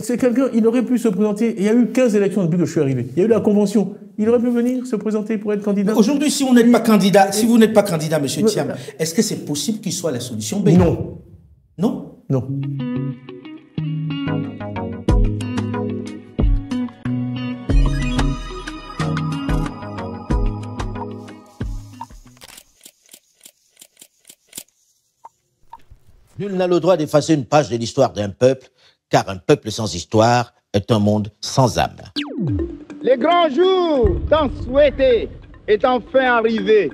C'est quelqu'un, il aurait pu se présenter. Il y a eu 15 élections depuis que je suis arrivé. Il y a eu la convention. Il aurait pu venir se présenter pour être candidat. Aujourd'hui, si vous n'êtes pas candidat, M. Thiam, est-ce que c'est possible qu'il soit la solution B? Non. Non? Non. Nul n'a le droit d'effacer une page de l'histoire d'un peuple, car un peuple sans histoire est un monde sans âme. Le grand jour tant souhaité est enfin arrivé.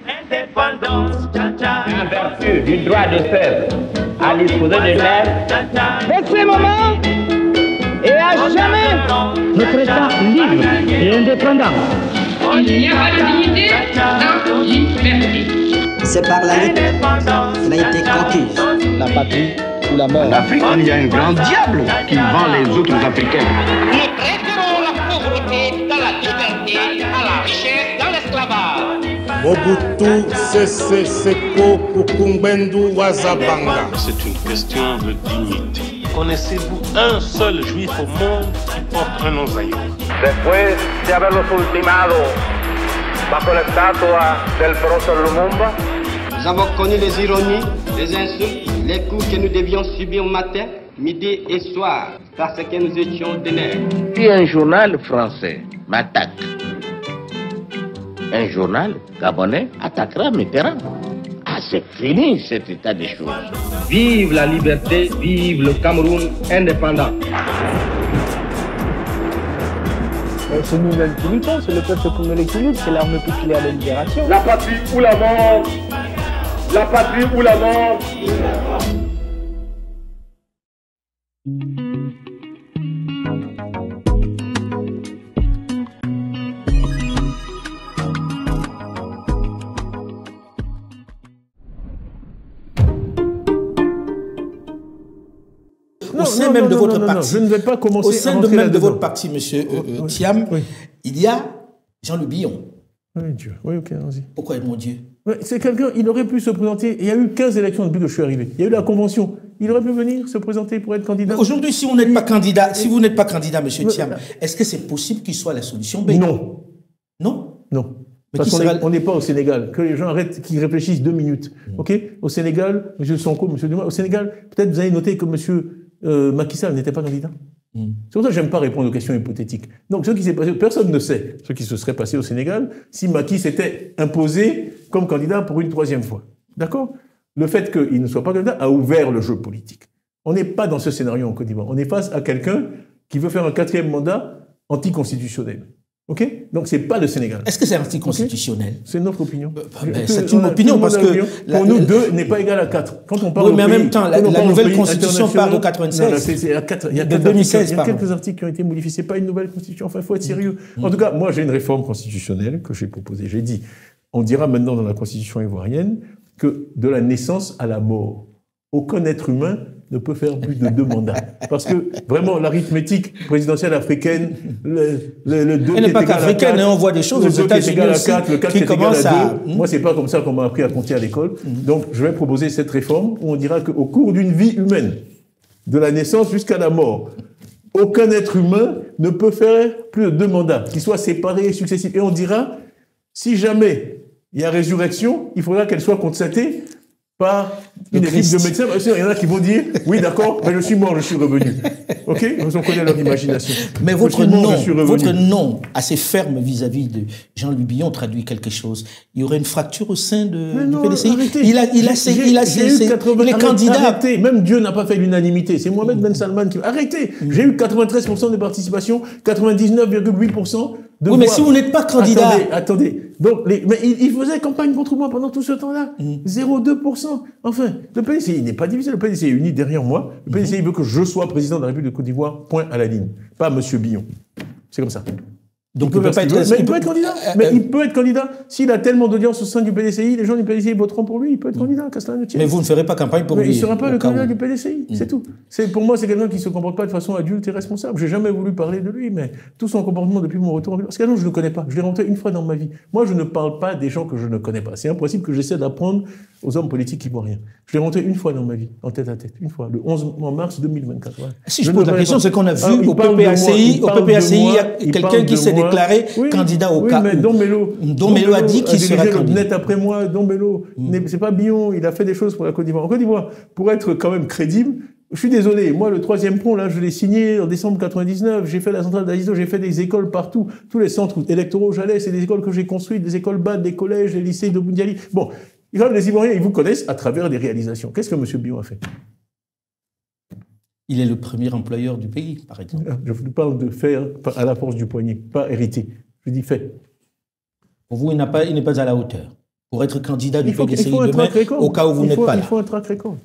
Indépendance, en vertu du droit du peuple à disposer de l'air. De ce moment et à jamais, notre État libre et indépendant. Il n'y a pas de dignité sans liberté. C'est par la lutte qu'elle a été conquise. la patrie ou la mort. En Afrique, il y a un grand diable qui vend les autres Africains. Nous préférons la pauvreté dans la liberté à la richesse dans l'esclavage. Mobutu Sese Seko Kukumbendu Wazabanga. C'est une question de dignité. Connaissez-vous un seul juif au monde qui porte un nom zaïre? Después de haberlos ultimado bajo la estatua del profesor Lumumba, nous avons connu les ironies, les insultes, les coups que nous devions subir matin, midi et soir parce que nous étions des nègres. Si un journal français m'attaque, un journal gabonais attaquera Mitterrand. Ah, c'est fini cet état des choses. Vive la liberté, vive le Cameroun indépendant. C'est nous-mêmes qui luttons, c'est le peuple congolais qui lutte, c'est l'armée populaire de libération. La patrie ou la mort, la patrie ou la mort. Au sein même de votre parti, je ne vais pas commencer au sein même de votre parti, monsieur Thiam, il y a Jean-Louis Billon. Oui, Dieu. Oui, ok, allons-y. Pourquoi, mon Dieu? C'est quelqu'un, il aurait pu se présenter. Il y a eu 15 élections depuis que je suis arrivé. Il y a eu la convention. Il aurait pu venir se présenter pour être candidat. Aujourd'hui, si vous n'êtes pas candidat, monsieur Thiam, est-ce que c'est possible qu'il soit la solution B? Non. Non? Non. Parce qu'on n'est pas au Sénégal. Que les gens arrêtent, qu'ils réfléchissent 2 minutes. OK? Au Sénégal, M. Sonko, M. Duma, au Sénégal, peut-être vous avez noté que M. Macky Sall n'était pas candidat. C'est pour ça que j'aime pas répondre aux questions hypothétiques. Donc, ce qui s'est passé, personne ne sait ce qui se serait passé au Sénégal si Macky s'était imposé comme candidat pour une 3e fois. D'accord? Le fait qu'il ne soit pas candidat a ouvert le jeu politique. On n'est pas dans ce scénario en Côte d'Ivoire. On est face à quelqu'un qui veut faire un 4e mandat anticonstitutionnel. OK? Donc, c'est pas le Sénégal. Est-ce que c'est anticonstitutionnel? C'est notre opinion. C'est une opinion parce que... Pour nous, 2 n'est pas égal à 4. Quand on parle mais en même temps, la nouvelle constitution part de 96. Il y a 2016, il y a quelques articles qui ont été modifiés. C'est pas une nouvelle constitution. Enfin, il faut être sérieux. En tout cas, moi, j'ai une réforme constitutionnelle que j'ai proposée. J'ai dit, on dira maintenant dans la constitution ivoirienne que de la naissance à la mort, aucun être humain ne peut faire plus de 2 mandats. Parce que, vraiment, l'arithmétique présidentielle africaine, le 2 elle n'est pas qu'africaine, on voit des choses aux États-Unis aussi le 4 qui commencent à... Moi, c'est pas comme ça qu'on m'a appris à compter à l'école. Donc, je vais proposer cette réforme où on dira qu'au cours d'une vie humaine, de la naissance jusqu'à la mort, aucun être humain ne peut faire plus de 2 mandats, qui soient séparés et successifs. Et on dira, si jamais il y a résurrection, il faudra qu'elle soit constatée par une équipe de médecins. Il y en a qui vont dire, oui, d'accord, mais je suis mort, je suis revenu. OK? On connaît leur imagination. Mais votre nom, assez ferme vis-à-vis de Jean-Louis Billon, traduit quelque chose. Il y aurait une fracture au sein du PDCI. Arrêtez. Il a les candidats. Arrêtez. Même Dieu n'a pas fait l'unanimité. C'est Mohamed Ben Salman qui... Arrêtez. J'ai eu 93% de participation, 99,8% de oui, mais si vous n'êtes pas candidat... Attendez. Donc, mais il faisait campagne contre moi pendant tout ce temps-là. 0,2%. Enfin, le PDCI n'est pas divisé. Le PDCI est uni derrière moi. Le PDCI veut que je sois président de la République de Côte d'Ivoire, point à la ligne. Pas M. Billon. C'est comme ça. Donc, il peut être candidat. Mais il peut être candidat. S'il a tellement d'audience au sein du PDCI, les gens du PDCI voteront pour lui. Il peut être candidat. Mais vous ne ferez pas campagne pour lui. Il ne sera pas le candidat du PDCI. C'est tout. Pour moi, c'est quelqu'un qui ne se comporte pas de façon adulte et responsable. J'ai jamais voulu parler de lui, mais tout son comportement depuis mon retour en ville. Parce que je ne le connais pas. Je l'ai rencontré une fois dans ma vie. Moi, je ne parle pas des gens que je ne connais pas. C'est un principe que j'essaie d'apprendre aux hommes politiques ivoiriens. Je l'ai rencontré une fois dans ma vie, en tête à tête, une fois, le 11 mars 2024. Ouais. Si je pose la question, c'est qu'on a vu au PPACI, il y a quelqu'un qui s'est déclaré candidat au cas où. Don Melo a dit qu'il sera candidat. Net après moi, Don Melo, c'est pas Billon, il a fait des choses pour la Côte d'Ivoire. En Côte d'Ivoire, pour être quand même crédible, je suis désolé, moi le 3e pont, là, je l'ai signé en décembre 99, j'ai fait la centrale d'Azizo, j'ai fait des écoles partout, tous les centres électoraux où j'allais, c'est des écoles que j'ai construites, des écoles BAD, des collèges, des lycées de Boundiali. Bon, les Ivoiriens, ils vous connaissent à travers des réalisations. Qu'est-ce que M. Billon a fait? Il est le premier employeur du pays, par exemple. Je vous parle de faire à la force du poignet, pas hériter. Je dis fait. Pour vous, il n'est pas à la hauteur. Pour être candidat du PDCI demain, au cas où vous n'êtes pas là. Il faut un track record.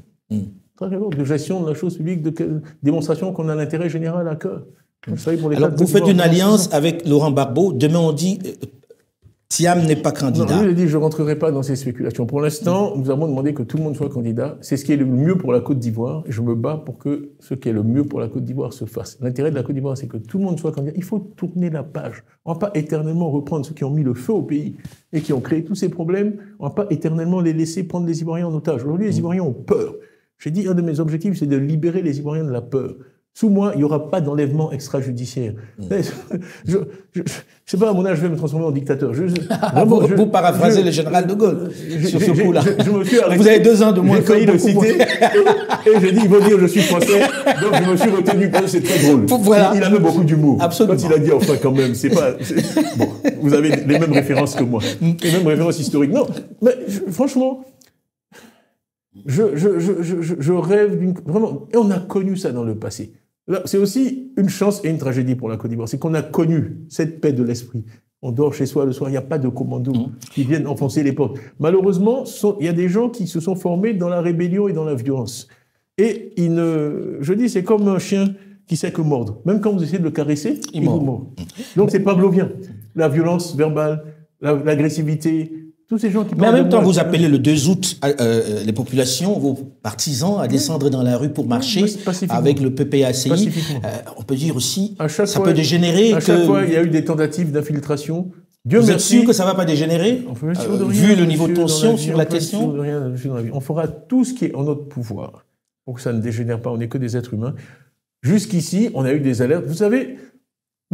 De gestion de la chose publique, de démonstration qu'on a l'intérêt général à cœur. Alors, vous faites une alliance avec Laurent Gbagbo. Demain, on dit Thiam n'est pas candidat. Non, lui, il a dit je ne rentrerai pas dans ces spéculations. Pour l'instant, nous avons demandé que tout le monde soit candidat. C'est ce qui est le mieux pour la Côte d'Ivoire. Et je me bats pour que ce qui est le mieux pour la Côte d'Ivoire se fasse. L'intérêt de la Côte d'Ivoire, c'est que tout le monde soit candidat. Il faut tourner la page. On ne va pas éternellement reprendre ceux qui ont mis le feu au pays et qui ont créé tous ces problèmes. On ne va pas éternellement les laisser prendre les Ivoiriens en otage. Aujourd'hui, les Ivoiriens ont peur. J'ai dit, un de mes objectifs, c'est de libérer les Ivoiriens de la peur. Sous moi, il n'y aura pas d'enlèvement extrajudiciaire. Je sais pas, à mon âge, je vais me transformer en dictateur. Vous paraphrasez le général de Gaulle sur ce coup-là. Vous avez 2 ans de moins. J'ai failli le citer. Et j'ai dit, il va dire, je suis français. Donc je me suis retenu parce que c'est très drôle. Voilà. Il avait beaucoup d'humour. Absolument. Quand il a dit, enfin, quand même, c'est pas... Bon, vous avez les mêmes références que moi. Les mêmes références historiques. Non, mais franchement... Je rêve d'une... Vraiment, et on a connu ça dans le passé. C'est aussi une chance et une tragédie pour la Côte d'Ivoire. C'est qu'on a connu cette paix de l'esprit. On dort chez soi le soir, il n'y a pas de commandos qui viennent enfoncer les portes. Malheureusement, il y a des gens qui se sont formés dans la rébellion et dans la violence. Et je dis, c'est comme un chien qui sait que mordre. Même quand vous essayez de le caresser, il vous mord. Donc c'est pavlovien. La violence verbale, l'agressivité... Tous ces gens qui Mais en même temps, vous appelez le 2 août les populations, vos partisans, à descendre dans la rue pour marcher avec le PPACI. On peut dire aussi, ça peut dégénérer. À chaque fois, il y a eu des tentatives d'infiltration. Vous êtes sûr que ça ne va pas dégénérer vu le niveau de tension sur la question? On fera tout ce qui est en notre pouvoir pour que ça ne dégénère pas. On n'est que des êtres humains. Jusqu'ici, on a eu des alertes. Vous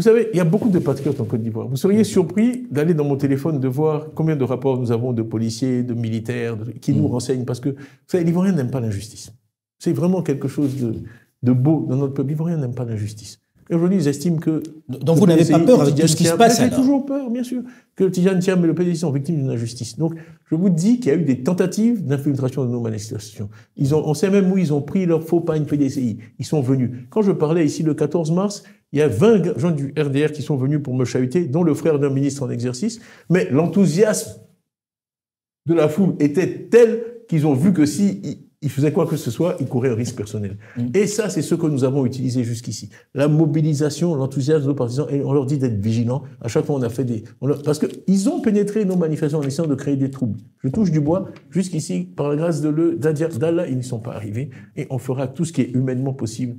savez, il y a beaucoup de patriotes en Côte d'Ivoire. Vous seriez surpris d'aller dans mon téléphone, de voir combien de rapports nous avons de policiers, de militaires, qui nous renseignent. Parce que, vous savez, l'Ivoirien n'aime pas l'injustice. C'est vraiment quelque chose de beau dans notre peuple. L'Ivoirien n'aime pas l'injustice. Et aujourd'hui, ils estiment que... Donc vous n'avez pas peur avec tout ce qui se passe, alors? J'ai toujours peur, bien sûr, que Tidjane Thiam et le PDC sont victimes d'une injustice. Donc, je vous dis qu'il y a eu des tentatives d'infiltration de nos manifestations. On sait même où ils ont pris leur faux pagne PDCI. Ils sont venus. Quand je parlais ici le 14 mars, il y a 20 gens du RDR qui sont venus pour me chahuter, dont le frère d'un ministre en exercice. Mais l'enthousiasme de la foule était tel qu'ils ont vu que si ils faisaient quoi que ce soit, ils couraient un risque personnel. Et ça, c'est ce que nous avons utilisé jusqu'ici. La mobilisation, l'enthousiasme de nos partisans, et on leur dit d'être vigilants. À chaque fois, on a fait parce qu'ils ont pénétré nos manifestations en essayant de créer des troubles. Je touche du bois. Jusqu'ici, par la grâce d'Allah, ils n'y sont pas arrivés. Et on fera tout ce qui est humainement possible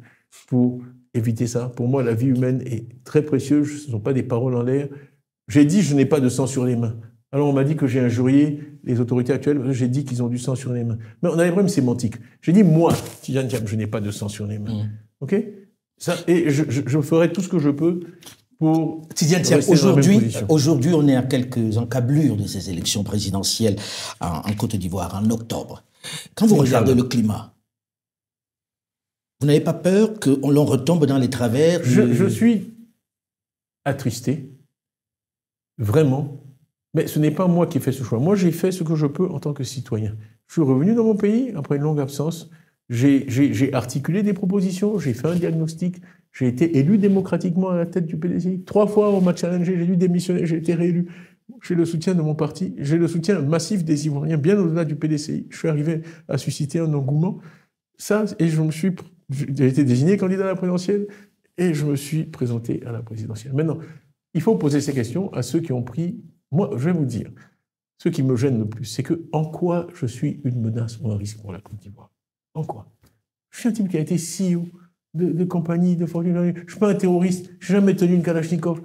pour éviter ça. Pour moi, la vie humaine est très précieuse. Ce ne sont pas des paroles en l'air. J'ai dit, je n'ai pas de sang sur les mains. Alors, on m'a dit que j'ai injurié les autorités actuelles. J'ai dit qu'ils ont du sang sur les mains. Mais on a des problèmes sémantiques. J'ai dit, moi, Tidjane Thiam, je n'ai pas de sang sur les mains. OK? Ça, et je ferai tout ce que je peux pour... Tidjane Thiam, aujourd'hui, on est à quelques encablures de ces élections présidentielles en Côte d'Ivoire, en octobre. Quand vous regardez le climat, vous n'avez pas peur qu'on l'on retombe dans les travers Je suis attristé, vraiment, mais ce n'est pas moi qui ai fait ce choix. Moi, j'ai fait ce que je peux en tant que citoyen. Je suis revenu dans mon pays après une longue absence, j'ai articulé des propositions, j'ai fait un diagnostic, j'ai été élu démocratiquement à la tête du PDCI. 3 fois, on m'a challengé, j'ai dû démissionner, j'ai été réélu. J'ai le soutien de mon parti, j'ai le soutien massif des Ivoiriens, bien au-delà du PDCI. Je suis arrivé à susciter un engouement. Ça, et j'ai été désigné candidat à la présidentielle et je me suis présenté à la présidentielle. Maintenant, il faut poser ces questions à ceux qui ont pris... Moi, je vais vous dire, ce qui me gêne le plus, c'est que en quoi je suis une menace ou un risque pour la Côte d'Ivoire? En quoi? Je suis un type qui a été CEO de compagnie, de fortune. Je ne suis pas un terroriste, je n'ai jamais tenu une Kalachnikov.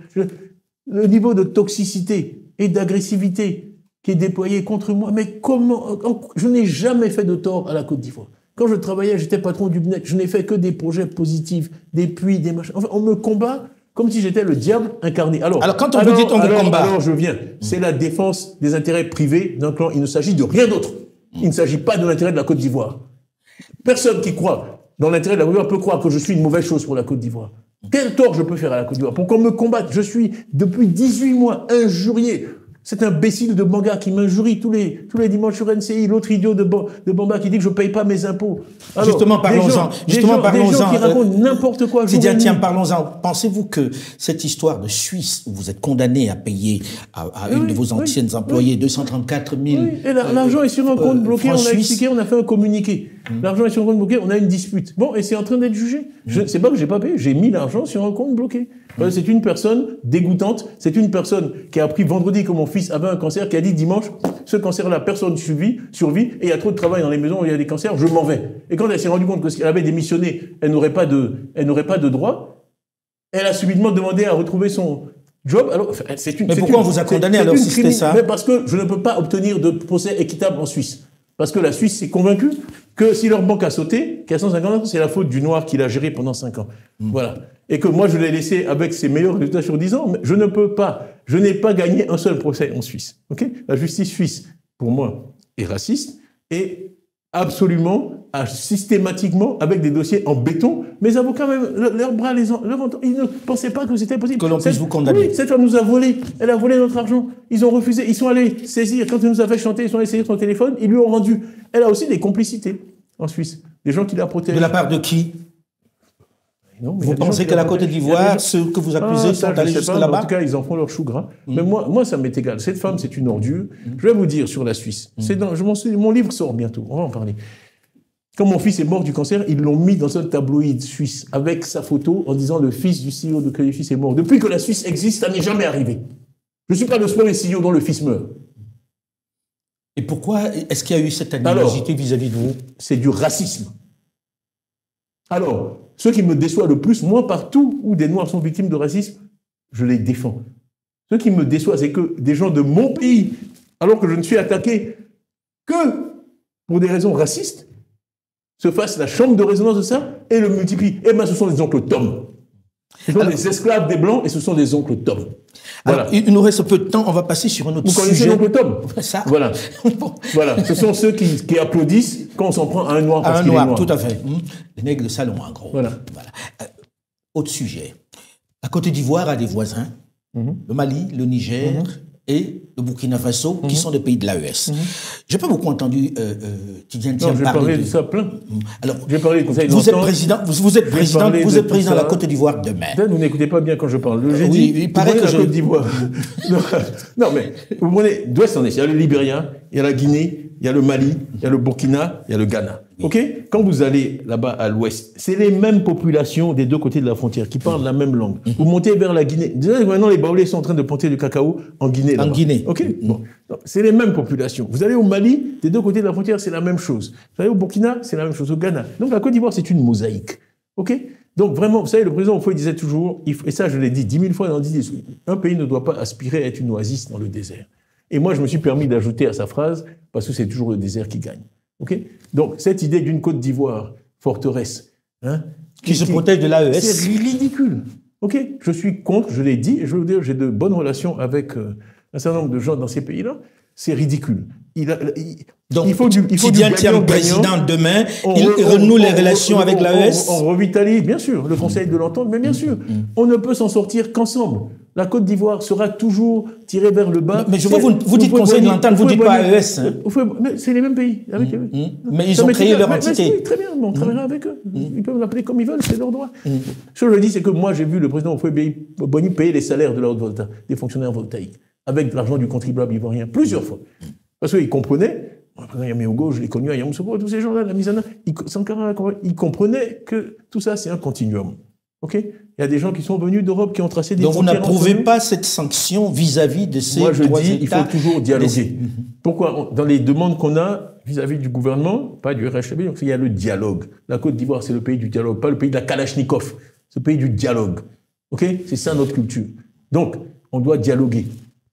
Le niveau de toxicité et d'agressivité qui est déployé contre moi. Mais comment? Je n'ai jamais fait de tort à la Côte d'Ivoire. Quand je travaillais, j'étais patron du BNET, je n'ai fait que des projets positifs, des puits, des machins. Enfin, on me combat comme si j'étais le diable incarné. Alors quand on vous dit on vous combat... Alors je viens. C'est la défense des intérêts privés d'un clan. Il ne s'agit de rien d'autre. Il ne s'agit pas de l'intérêt de la Côte d'Ivoire. Personne qui croit dans l'intérêt de la Côte d'Ivoire peut croire que je suis une mauvaise chose pour la Côte d'Ivoire. Quel tort je peux faire à la Côte d'Ivoire pour qu'on me combatte? Je suis, depuis 18 mois, injurié. Cet imbécile de Banga qui m'injurie tous les dimanches sur NCI, l'autre idiot de Bamba qui dit que je ne paye pas mes impôts. Alors, justement, parlons-en. Des gens qui racontent n'importe quoi. Tiens, parlons-en. Pensez-vous que cette histoire de Suisse, où vous êtes condamné à payer à une de vos anciennes employées 234 000 et l'argent est sur un compte bloqué, on a expliqué, on a fait un communiqué. L'argent est sur un compte bloqué, on a une dispute. Bon, et c'est en train d'être jugé. C'est pas que j'ai pas payé, j'ai mis l'argent sur un compte bloqué. C'est une personne dégoûtante, c'est une personne qui a appris vendredi que mon fils avait un cancer, qui a dit dimanche, ce cancer-là, personne survit, et il y a trop de travail dans les maisons où il y a des cancers, je m'en vais. Et quand elle s'est rendue compte que qu'elle avait démissionné, elle n'aurait pas de droit, elle a subitement demandé à retrouver son job. Alors, mais pourquoi on vous a condamné alors si c'était ça? Mais parce que je ne peux pas obtenir de procès équitable en Suisse. Parce que la Suisse s'est convaincue que si leur banque a sauté, qu'à 150 ans, c'est la faute du noir qui l'a géré pendant 5 ans. Voilà. Et que moi, je l'ai laissé avec ses meilleurs résultats sur 10 ans, mais je ne peux pas. Je n'ai pas gagné un seul procès en Suisse. Ok? La justice suisse, pour moi, est raciste et absolument, systématiquement, avec des dossiers en béton. Mes avocats, même, leurs bras, ils ne pensaient pas que c'était possible. Que l'on puisse vous condamner. Oui, cette femme nous a volé. Elle a volé notre argent. Ils ont refusé. Ils sont allés saisir. Quand elle nous a fait chanter, ils sont allés saisir son téléphone. Ils lui ont rendu. Elle a aussi des complicités en Suisse. Des gens qui la protègent. De la part de qui? Non, vous pensez que la Côte d'Ivoire, ceux que vous accusez sont allés jusque là-bas? En tout cas, ils en font leur chou gras. Mais moi, ça m'est égal. Cette femme, c'est une ordure. Je vais vous dire sur la Suisse. Mon livre sort bientôt. On va en parler. Quand mon fils est mort du cancer, ils l'ont mis dans un tabloïd suisse avec sa photo en disant le fils du CEO de Crédit Suisse est mort. Depuis que la Suisse existe, ça n'est jamais arrivé. Je ne suis pas le premier CEO dont le fils meurt. Et pourquoi est-ce qu'il y a eu cette animosité vis-à-vis de vous? C'est du racisme. Alors, ce qui me déçoit le plus, moi, partout où des Noirs sont victimes de racisme, je les défends. Ce qui me déçoit, c'est que des gens de mon pays, alors que je ne suis attaqué que pour des raisons racistes, se fassent la chambre de résonance de ça et le multiplient. Eh bien, ce sont des oncles Tom. Ce sont des esclaves des Blancs et ce sont des oncles Tom. Voilà. Alors, il nous reste peu de temps, on va passer sur un autre sujet. Vous connaissez l'oncle Tom? Ça. Voilà. Voilà. Ce sont ceux qui applaudissent quand on s'en prend à un noir parce qu'il est noir. Tout à fait. Les nègres de salon, en gros. Voilà. Autre sujet. La Côte d'Ivoire a des voisins, le Mali, le Niger et le Burkina Faso, qui sont des pays de l'AES. J'ai pas beaucoup entendu Tidjane Thiam parler. J'ai parlé de ça plein. Alors, j'ai parlé du Conseil vous êtes président de la Côte d'Ivoire demain. Vous n'écoutez pas bien quand je parle. Il paraît que la Côte d'Ivoire. Non, mais vous prenez d'ouest en est. Il y a le Libéria, il y a la Guinée, il y a le Mali, il y a le Burkina, il y a le Ghana. Ok? Quand vous allez là-bas à l'ouest, c'est les mêmes populations des deux côtés de la frontière qui parlent la même langue. Vous montez vers la Guinée. Déjà, maintenant, les Baoulés sont en train de planter du cacao en Guinée. En Guinée. Ok? Bon. C'est les mêmes populations. Vous allez au Mali, des deux côtés de la frontière, c'est la même chose. Vous allez au Burkina, c'est la même chose. Au Ghana. Donc la Côte d'Ivoire, c'est une mosaïque. Ok? Donc vraiment, vous savez, le président Oufoué disait toujours, et ça je l'ai dit 10 000 fois dans 10 discours, un pays ne doit pas aspirer à être une oasis dans le désert. Et moi, je me suis permis d'ajouter à sa phrase, parce que c'est toujours le désert qui gagne. Ok? Donc cette idée d'une Côte d'Ivoire forteresse, qui se protège de l'AES, c'est ridicule. Ok? Je suis contre, je l'ai dit, et je veux dire, j'ai de bonnes relations avec un certain nombre de gens dans ces pays-là. C'est ridicule. Donc, il faut du président demain, il renoue les relations avec l'AES. On revitalise, bien sûr, le Conseil de l'Entente, mais bien sûr, on ne peut s'en sortir qu'ensemble. La Côte d'Ivoire sera toujours tirée vers le bas. Mais je vois, vous dites Conseil de l'Entente, vous dites pas AES. Mais c'est les mêmes pays. Mais ils ont créé leur entité. Oui, très bien, on travaillera avec eux. Ils peuvent l'appeler comme ils veulent, c'est leur droit. Ce que je dis, c'est que moi, j'ai vu le président Oufoué-Boigny payer les salaires de la Haute-Volta, des fonctionnaires voltaïques, avec de l'argent du contribuable ivoirien, plusieurs fois. Parce qu'il comprenait, Yaméogo, je l'ai connu à Yamoussoukro, tous ces gens-là, la Misana, ils comprenaient que tout ça, c'est un continuum. Ok? Il y a des gens qui sont venus d'Europe, qui ont tracé des frontières. Donc vous n'approuvez pas cette sanction vis-à-vis de ces trois États? Moi, je dis, il faut toujours dialoguer. Pourquoi? Dans les demandes qu'on a vis-à-vis du gouvernement, pas du RHB, donc il y a le dialogue. La Côte d'Ivoire, c'est le pays du dialogue, pas le pays de la Kalachnikov. C'est le pays du dialogue. Ok? C'est ça notre culture. Donc, on doit dialoguer.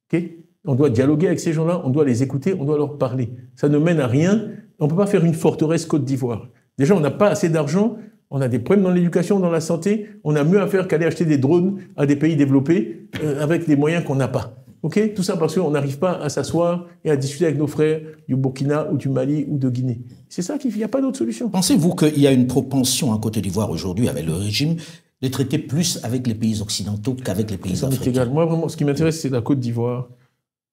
Okay? On doit dialoguer avec ces gens-là, on doit les écouter, on doit leur parler. Ça ne mène à rien. On ne peut pas faire une forteresse Côte d'Ivoire. Déjà, on n'a pas assez d'argent, on a des problèmes dans l'éducation, dans la santé, on a mieux à faire qu'aller acheter des drones à des pays développés avec des moyens qu'on n'a pas. Ok, tout ça parce qu'on n'arrive pas à s'asseoir et à discuter avec nos frères du Burkina ou du Mali ou de Guinée. C'est ça qu'il n'y a pas d'autre solution. Pensez-vous qu'il y a une propension en Côte d'Ivoire aujourd'hui avec le régime de traiter plus avec les pays occidentaux qu'avec les pays africains? Égal. Moi, vraiment, ce qui m'intéresse, c'est la Côte d'Ivoire.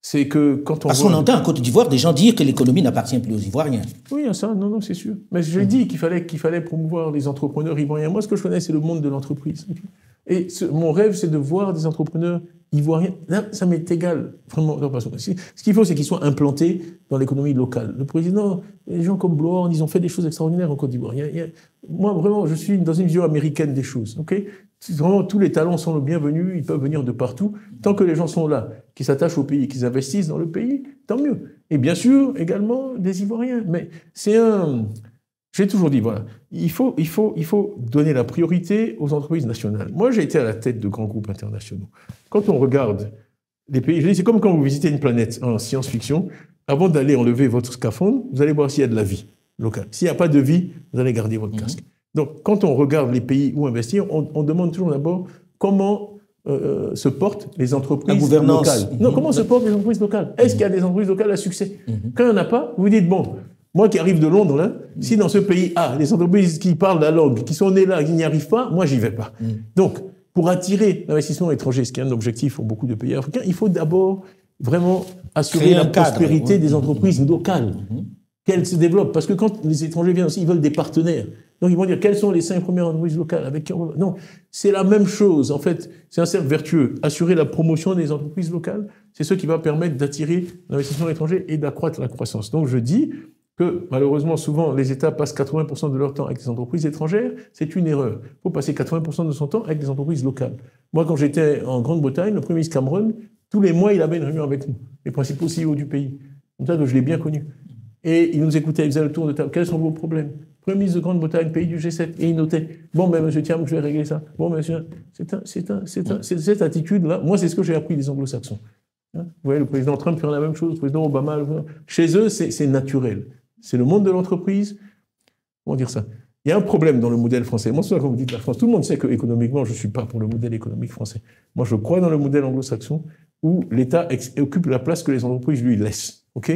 C'est que quand on parce qu'on entend en Côte d'Ivoire des gens dire que l'économie n'appartient plus aux Ivoiriens. Oui, ça, non, c'est sûr. Mais j'ai dit qu'il fallait promouvoir les entrepreneurs ivoiriens. Moi, ce que je connais, c'est le monde de l'entreprise. Et mon rêve, c'est de voir des entrepreneurs ivoiriens. Là, ça m'est égal, vraiment. Ce qu'il faut, c'est qu'ils soient implantés dans l'économie locale. Le président, les gens comme Bloorn, ils ont fait des choses extraordinaires en Côte d'Ivoire. Moi, vraiment, je suis dans une vision américaine des choses. Okay, vraiment, tous les talents sont le bienvenu, ils peuvent venir de partout. Tant que les gens sont là, qui s'attachent au pays, qu'ils investissent dans le pays, tant mieux. Et bien sûr, également, des Ivoiriens. Mais c'est un... J'ai toujours dit, voilà, il faut donner la priorité aux entreprises nationales. Moi, j'ai été à la tête de grands groupes internationaux. Quand on regarde les pays, je dis, c'est comme quand vous visitez une planète en science-fiction, avant d'aller enlever votre scaphandre, vous allez voir s'il y a de la vie locale. S'il n'y a pas de vie, vous allez garder votre casque. Donc, quand on regarde les pays où investir, on demande toujours d'abord comment se portent les entreprises locales. Non, comment se portent les entreprises locales? Est-ce qu'il y a des entreprises locales à succès? Quand il n'y en a pas, vous dites, bon, moi qui arrive de Londres, là, si dans ce pays A, les entreprises qui parlent la langue, qui sont nées là, qui n'y arrivent pas, moi, j'y vais pas. Donc, pour attirer l'investissement étranger, ce qui est un objectif pour beaucoup de pays africains, il faut d'abord vraiment assurer la prospérité des entreprises locales, qu'elles se développent. Parce que quand les étrangers viennent aussi, ils veulent des partenaires. Donc, ils vont dire, quelles sont les 5 premières entreprises locales avec qui on va... Non, c'est la même chose. En fait, c'est un cercle vertueux. Assurer la promotion des entreprises locales, c'est ce qui va permettre d'attirer l'investissement étranger et d'accroître la croissance. Donc, je dis que malheureusement, souvent, les États passent 80% de leur temps avec des entreprises étrangères, c'est une erreur. Il faut passer 80% de son temps avec des entreprises locales. Moi, quand j'étais en Grande-Bretagne, le Premier ministre Cameron, tous les mois, il avait une réunion avec nous, les principaux CEO du pays. Comme ça que je l'ai bien connu. Et il nous écoutait, il faisait le tour de table. Quels sont vos problèmes? Premier ministre de Grande-Bretagne, pays du G7, et il notait. Bon, ben, monsieur Thiam, je vais régler ça. Bon, monsieur, c'est cette attitude-là. Moi, c'est ce que j'ai appris des anglo-saxons. Vous voyez, le président Trump fait la même chose, le président Obama. Chez eux, c'est naturel. C'est le monde de l'entreprise. Comment dire ça? Il y a un problème dans le modèle français. Moi, c'est quand vous dites la France, tout le monde sait qu'économiquement, je ne suis pas pour le modèle économique français. Moi, je crois dans le modèle anglo-saxon où l'État occupe la place que les entreprises lui laissent. OK?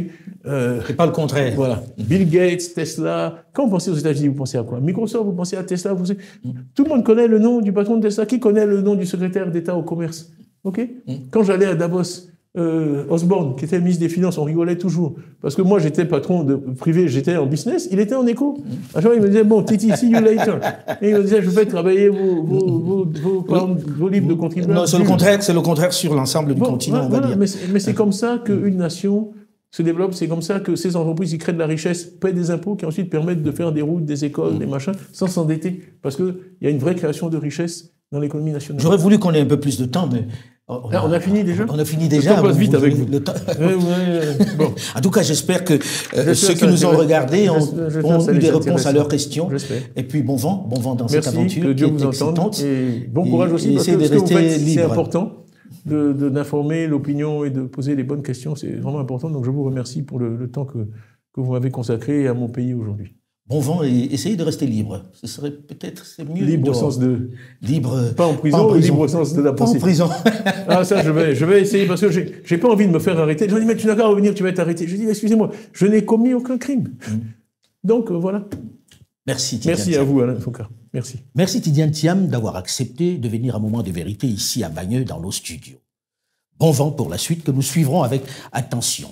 C'est pas le contraire. Voilà. Bill Gates, Tesla. Quand vous pensez aux États-Unis, vous pensez à quoi? Microsoft, vous pensez à Tesla. Tout le monde connaît le nom du patron de Tesla. Qui connaît le nom du secrétaire d'État au commerce? OK? Quand j'allais à Davos, Osborne, qui était le ministre des Finances, on rigolait toujours. Parce que moi, j'étais patron de privé, j'étais en business, il était en éco. À chaque fois, il me disait, bon, Titi, see you later. Et il me disait, je vais travailler vos livres de contribuables. Non, c'est le contraire sur l'ensemble du continent, on va dire. Mais c'est comme ça qu'une nation se développe, c'est comme ça que ces entreprises qui créent de la richesse paient des impôts qui ensuite permettent de faire des routes, des écoles, des machins, sans s'endetter. Parce qu'il y a une vraie création de richesse dans l'économie nationale. J'aurais voulu qu'on ait un peu plus de temps, mais... on a fini déjà? On a fini déjà. Le temps passe vite avec vous. Bon. En tout cas, j'espère que ceux qui nous ont regardés ont eu des réponses à leurs questions. Et puis, bon vent dans cette aventure. Que Dieu vous entende. Et bon courage aussi, parce que ce que vous faites, c'est important d'informer l'opinion et de poser les bonnes questions. C'est vraiment important. Donc, je vous remercie pour le temps que vous m'avez consacré à mon pays aujourd'hui. Bon vent et essayez de rester libre. Ce serait peut-être mieux. Libre au sens de... Libre... Pas en prison, libre au sens de la pensée. Pas en prison. Ah, ça, je vais essayer, parce que j'ai pas envie de me faire arrêter. Je dis, mais tu n'as qu'à revenir, tu vas être arrêté. Je dis, excusez-moi, je n'ai commis aucun crime. Donc, voilà. Merci, Tidiane. Merci à vous, Alain Foucault. Merci. Merci, Tidiane Thiam, d'avoir accepté de venir à Moment de Vérité ici à Bagneux, dans nos studios. Bon vent pour la suite, que nous suivrons avec attention.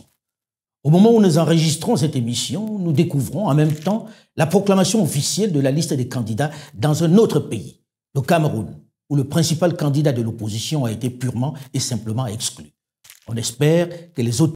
Au moment où nous enregistrons cette émission, nous découvrons en même temps la proclamation officielle de la liste des candidats dans un autre pays, le Cameroun, où le principal candidat de l'opposition a été purement et simplement exclu. On espère que les autres